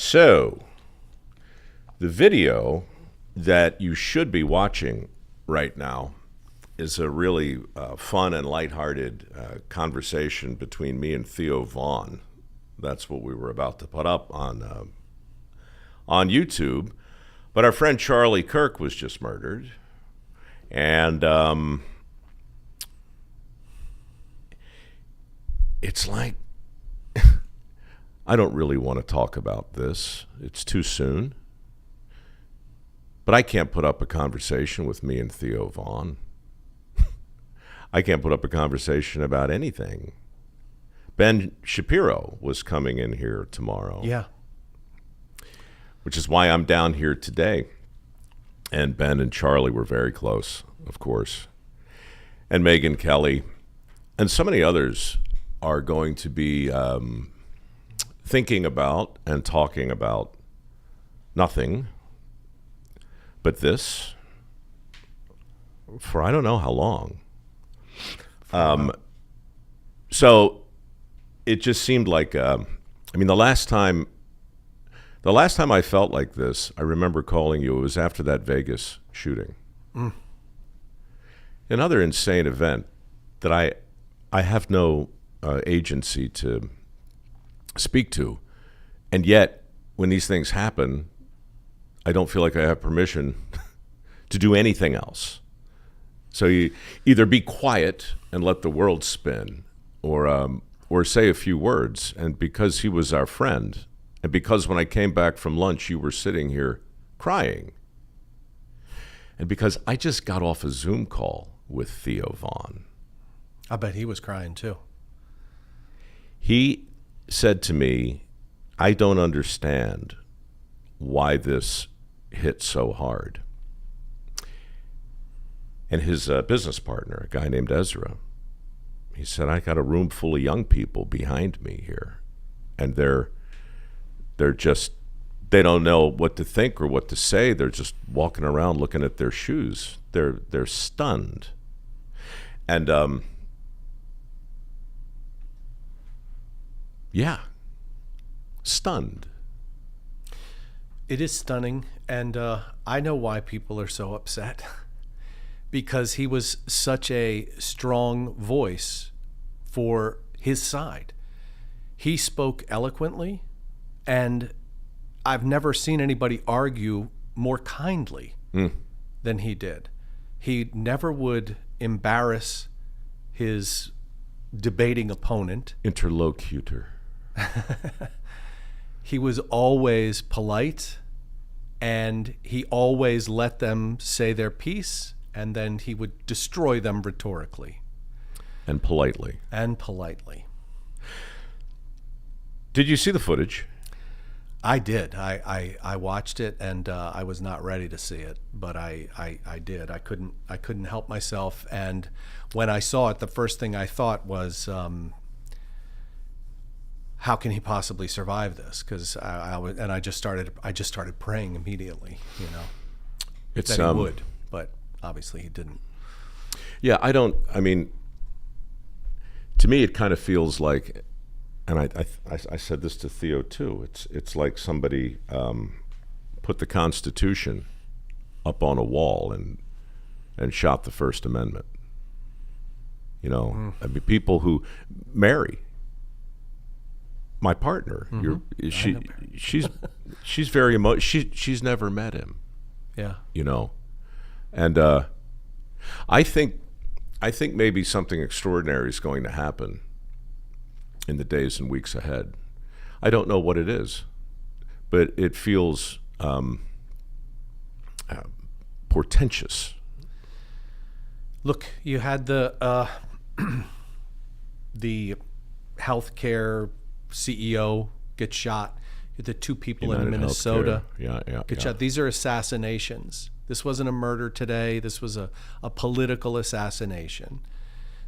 So, the video that you should be watching right now is a really fun and lighthearted conversation between me and Theo Vaughn. That's what we were about to put up on YouTube. But our friend Charlie Kirk was just murdered. And it's like, I don't really want to talk about this. It's too soon. But I can't put up a conversation with me and Theo Vaughn. I can't put up a conversation about anything. Ben Shapiro was coming in here tomorrow. Yeah. Which is why I'm down here today. And Ben and Charlie were very close, of course. And Megyn Kelly. And so many others are going to be thinking about and talking about nothing but this for I don't know how long. So it just seemed like, the last time I felt like this, I remember calling you, it was after that Vegas shooting. Mm. Another insane event that I have no agency to speak to. And yet, when these things happen, I don't feel like I have permission to do anything else. So you either be quiet and let the world spin, or say a few words. And because he was our friend, and because when I came back from lunch, you were sitting here crying, and because I just got off a Zoom call with Theo Vaughn. I bet he was crying too. He said to me, I don't understand why this hit so hard. And his business partner, a guy named Ezra, he said, I got a room full of young people behind me here, and they're just, they don't know what to think or what to say. They're just walking around looking at their shoes. They're stunned. And yeah, stunned. It is stunning, and I know why people are so upset. Because he was such a strong voice for his side. He spoke eloquently, and I've never seen anybody argue more kindly than he did. He never would embarrass his debating opponent. Interlocutor. He was always polite, and he always let them say their piece, and then he would destroy them rhetorically. And politely. And politely. Did you see the footage? I did. I watched it, and I was not ready to see it, but I did. I couldn't help myself. And when I saw it, the first thing I thought was, how can he possibly survive this? Because I just started praying immediately, that he would, but obviously he didn't. Yeah, to me it kind of feels like, and I said this to Theo too, it's like somebody put the Constitution up on a wall and shot the First Amendment. People who marry my partner, she's very she's never met him. Yeah. And I think maybe something extraordinary is going to happen in the days and weeks ahead. I don't know what it is, but it feels portentous. Look, you had the healthcare CEO get shot. The two people in Minnesota get shot. These are assassinations. This wasn't a murder today. This was a political assassination.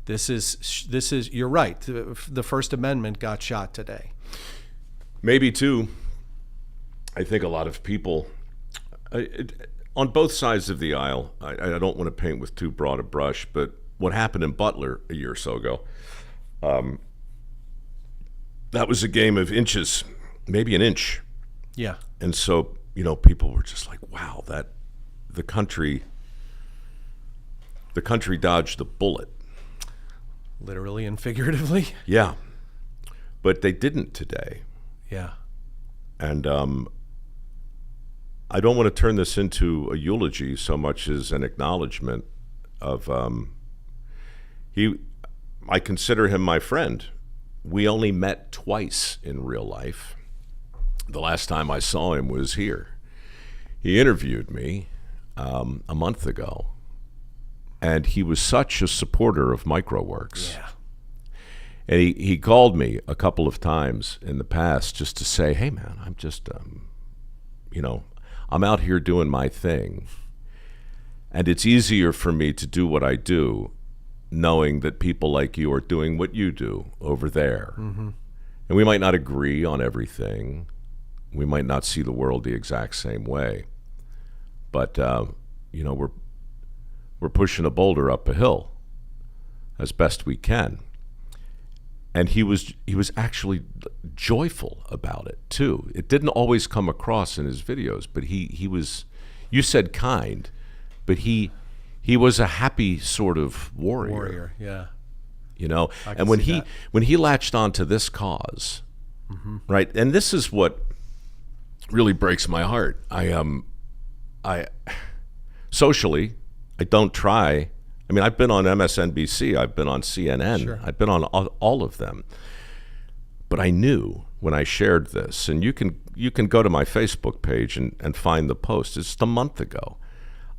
This is you're right. The First Amendment got shot today. Maybe too. I think a lot of people on both sides of the aisle, I don't want to paint with too broad a brush, but what happened in Butler a year or so ago, that was a game of inches, maybe an inch Yeah. And so, people were just like, wow, that the country dodged a bullet. Literally and figuratively. Yeah. But they didn't today. Yeah. And I don't want to turn this into a eulogy so much as an acknowledgement of I consider him my friend. We only met twice in real life. The last time I saw him was here. He interviewed me a month ago, and he was such a supporter of MicroWorks. Yeah. And he called me a couple of times in the past just to say, hey, man, I'm just, I'm out here doing my thing. And it's easier for me to do what I do knowing that people like you are doing what you do over there. Mm-hmm. And we might not agree on everything. We might not see the world the exact same way. But, we're pushing a boulder up a hill as best we can. And he was actually joyful about it too. It didn't always come across in his videos, but he was, you said kind, but he was a happy sort of warrior. Yeah. And when he latched onto this cause, mm-hmm. right? And this is what really breaks my heart. I socially, I don't try. I mean, I've been on MSNBC, I've been on CNN, Sure. I've been on all of them. But I knew when I shared this, and you can go to my Facebook page and find the post. It's just a month ago.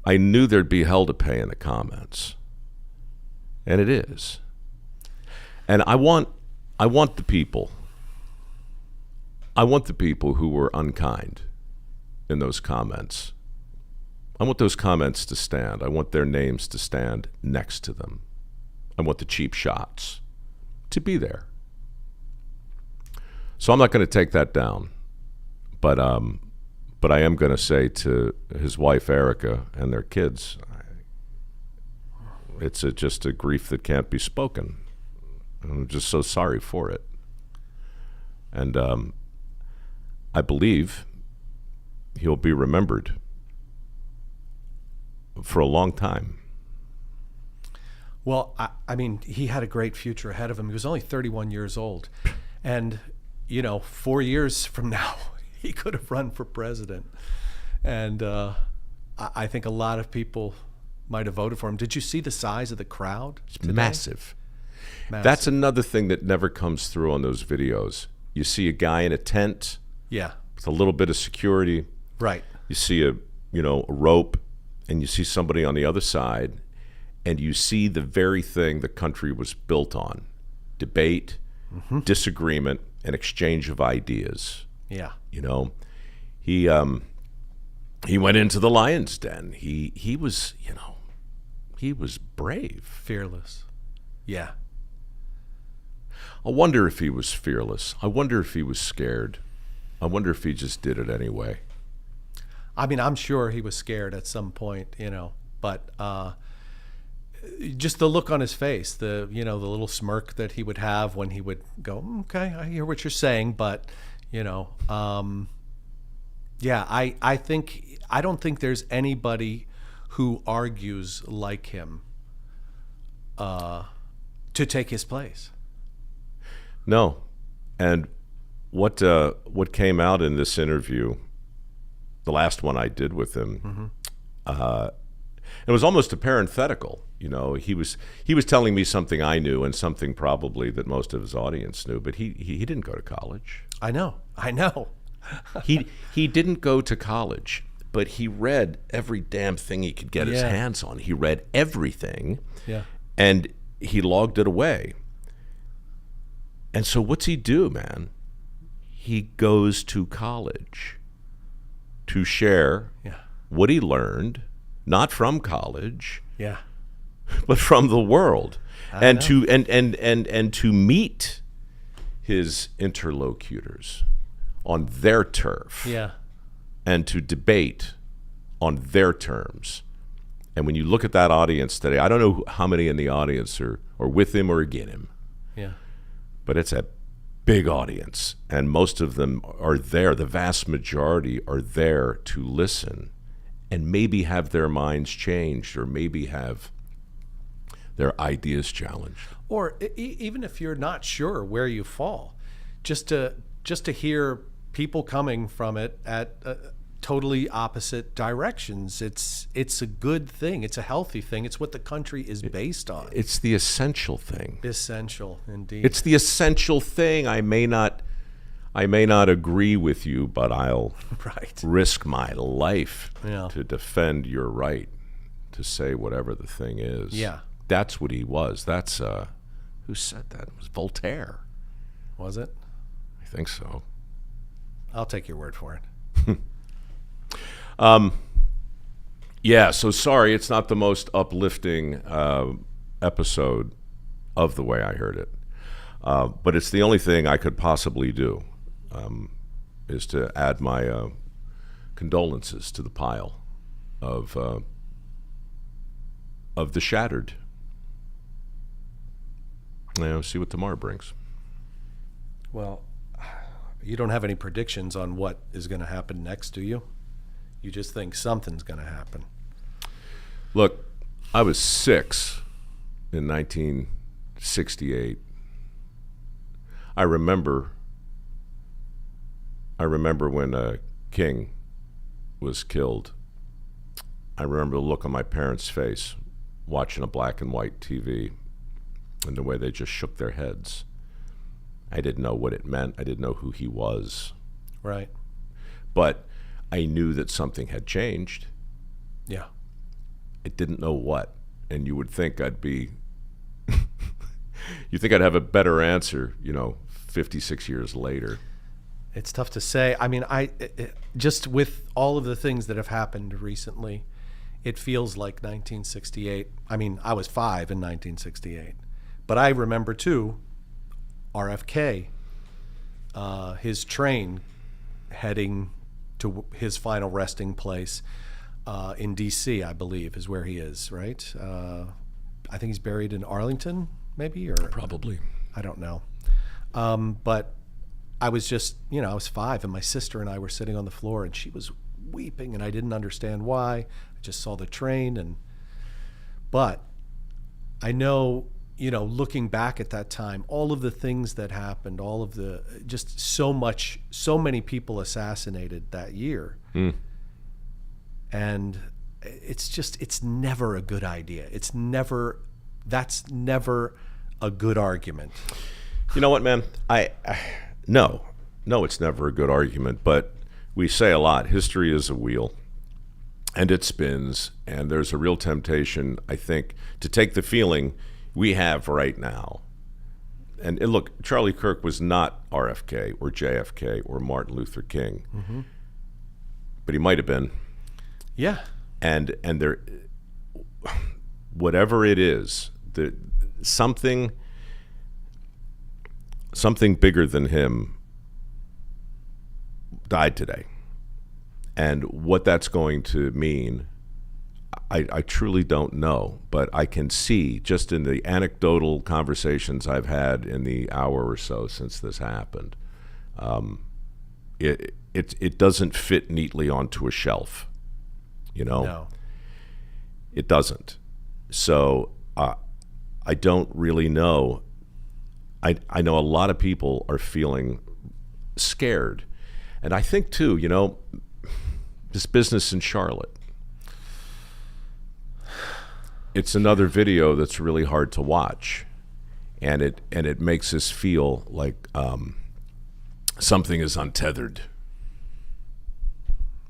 I knew there'd be hell to pay in the comments, and it is. And I want the people. I want the people who were unkind in those comments. I want those comments to stand. I want their names to stand next to them. I want the cheap shots to be there. So I'm not going to take that down, but I am going to say to his wife Erica and their kids, it's just a grief that can't be spoken. I'm just so sorry for it, and I believe he'll be remembered for a long time. Well, I mean, he had a great future ahead of him. He was only 31 years old. And, 4 years from now, he could have run for president. And I think a lot of people might have voted for him. Did you see the size of the crowd today? Massive. That's another thing that never comes through on those videos. You see a guy in a tent with a little bit of security. Right. You see a rope, and you see somebody on the other side, and you see the very thing the country was built on: debate, mm-hmm. disagreement, and exchange of ideas. Yeah. He went into the lion's den. He was, he was brave. Fearless. Yeah. I wonder if he was fearless. I wonder if he was scared. I wonder if he just did it anyway. I mean, I'm sure he was scared at some point, but just the look on his face, the little smirk that he would have when he would go, okay, I hear what you're saying, but, I don't think there's anybody who argues like him to take his place. No. And what came out in this interview, the last one I did with him, mm-hmm. It was almost a parenthetical. He was telling me something I knew and something probably that most of his audience knew, but he didn't go to college. I know. He didn't go to college, but he read every damn thing he could get his hands on. He read everything, and he logged it away. And so what's he do, man? He goes to college to share what he learned, not from college, but from the world, and to meet his interlocutors on their turf, and to debate on their terms. And when you look at that audience today, I don't know how many in the audience are with him or against him, but it's a big audience, and most of them are there. The vast majority are there to listen and maybe have their minds changed or maybe have their ideas challenged. Or even if you're not sure where you fall, just to hear people coming from it at totally opposite directions, it's a good thing. It's a healthy thing. It's what the country is based on. It's the essential thing. Essential, indeed. It's the essential thing. I may not agree with you, but I'll right. risk my life Yeah. to defend your right to say whatever the thing is. Yeah. That's what he was. That's who said that? It was Voltaire. Was it? I think so. I'll take your word for it. Yeah, so sorry, it's not the most uplifting episode of the way I heard it. But it's the only thing I could possibly do, is to add my condolences to the pile of the shattered. See what tomorrow brings. Well, you don't have any predictions on what is going to happen next, do you? You just think something's going to happen. Look, I was 6 in 1968. I remember when King was killed. I remember the look on my parents' face watching a black and white TV and the way they just shook their heads. I didn't know what it meant. I didn't know who he was. Right. But I knew that something had changed. Yeah. I didn't know what. And you would think I'd be you think I'd have a better answer, 56 years later. It's tough to say. I mean, just with all of the things that have happened recently, it feels like 1968. I mean, I was 5 in 1968. But I remember, too, RFK, his train heading to his final resting place in D.C., I believe, is where he is, right? I think he's buried in Arlington, maybe? Or Probably. I don't know. But I was just, I was 5, and my sister and I were sitting on the floor, and she was weeping, and I didn't understand why. I just saw the train, but I know, looking back at that time, all of the things that happened, all of the, just so many people assassinated that year. Mm. And it's never a good idea. That's never a good argument. You know what, man? No, it's never a good argument, but we say a lot, history is a wheel, and it spins, and there's a real temptation, I think, to take the feeling we have right now. And look, Charlie Kirk was not RFK or JFK or Martin Luther King, mm-hmm. but he might have been. Yeah. And there, whatever it is, something bigger than him died today. And what that's going to mean, I truly don't know. But I can see, just in the anecdotal conversations I've had in the hour or so since this happened, it doesn't fit neatly onto a shelf. No. It doesn't. So I don't really know. I know a lot of people are feeling scared. And I think, too, this business in Charlotte, it's another video that's really hard to watch. And it makes us feel like something is untethered.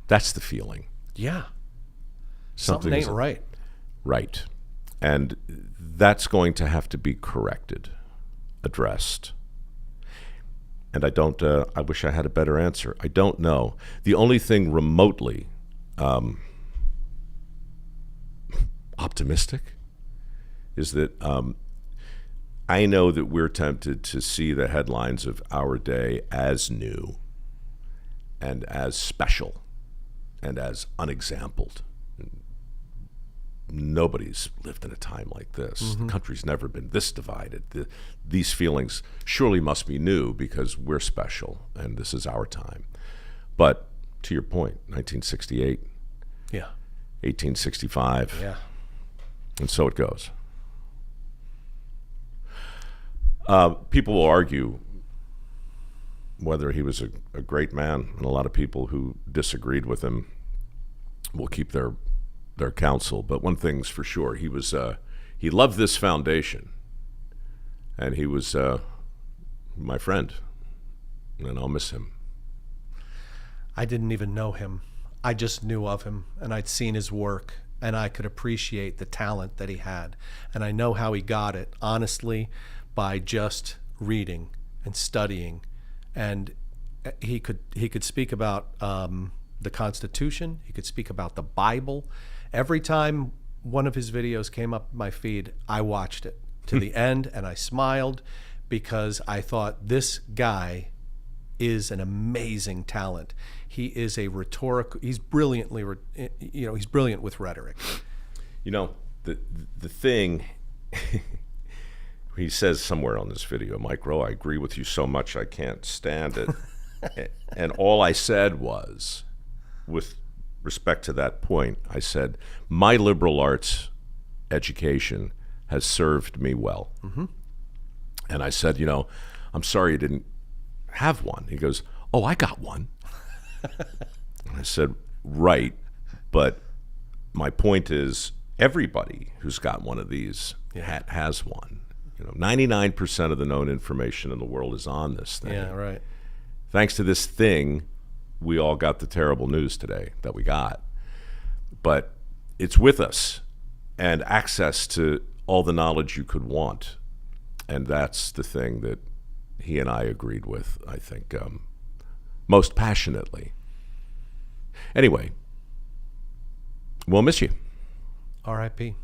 That's the feeling. Yeah. Something ain't right. Right. And that's going to have to be corrected, addressed. And I wish I had a better answer. I don't know. The only thing remotely optimistic is that I know that we're tempted to see the headlines of our day as new and as special and as unexampled. nobody's lived in a time like this. The country's never been this divided. These feelings surely must be new because we're special and this is our time. But to your point, 1968, Yeah. 1865, Yeah. and so it goes. People will argue whether he was a great man, and a lot of people who disagreed with him will keep their counsel. But one thing's for sure, he loved this foundation, and he was my friend, and I'll miss him. I didn't even know him. I just knew of him, and I'd seen his work, and I could appreciate the talent that he had. And I know how he got it, honestly, by just reading and studying. And he could speak about the Constitution. He could speak about the Bible. Every time one of his videos came up my feed, I watched it to the end, and I smiled because I thought, this guy is an amazing talent. He is a rhetorical. He's brilliantly, he's brilliant with rhetoric. You know, the thing he says somewhere on this video, Mike Rowe, I agree with you so much I can't stand it. And all I said was, with respect to that point, I said, my liberal arts education has served me well. And I said, I'm sorry you didn't have one. He goes, oh, I got one. I said, right, but my point is everybody who's got one of these has one. 99% of the known information in the world is on this thing. Yeah, right. Thanks to this thing, we all got the terrible news today that we got. But it's with us, and access to all the knowledge you could want. And that's the thing that he and I agreed with, I think, most passionately. Anyway, we'll miss you. R.I.P.